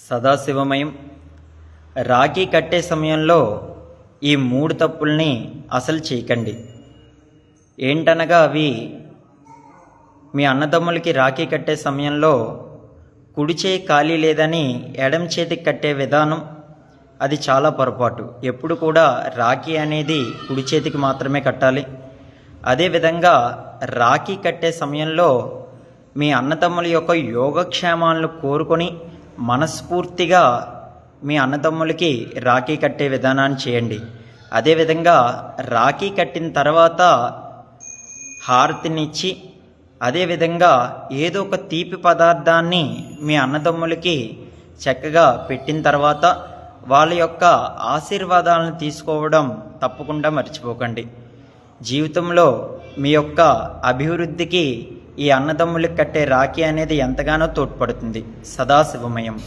సదాశివమయం. రాఖీ కట్టే సమయంలో ఈ 3 తప్పుల్ని అసలు చేయకండి. ఏంటనగా అవి మీ అన్నదమ్ములకి రాఖీ కట్టే సమయంలో కుడి చేయి ఖాళీ లేదని ఎడమ చేతికి కట్టే విధానం అది చాలా పొరపాటు. ఎప్పుడు కూడా రాఖీ అనేది కుడి చేతికి మాత్రమే కట్టాలి. అదేవిధంగా రాఖీ కట్టే సమయంలో మీ అన్నదమ్ముల యొక్క యోగక్షేమాలను కోరుకొని మనస్ఫూర్తిగా మీ అన్నదమ్ములకి రాఖీ కట్టే విధానాన్ని చేయండి. అదేవిధంగా రాఖీ కట్టిన తర్వాత హారతినిచ్చి అదేవిధంగా ఏదో ఒక తీపి పదార్థాన్ని మీ అన్నదమ్ములకి చక్కగా పెట్టిన తర్వాత వాళ్ళ యొక్క ఆశీర్వాదాలను తీసుకోవడం తప్పకుండా మర్చిపోకండి. జీవితంలో మీ యొక్క అభివృద్ధికి ఈ అన్నదమ్ములకు కట్టే రాఖీ అనేది ఎంతగానో తోడ్పడుతుంది. సదాశివమయం.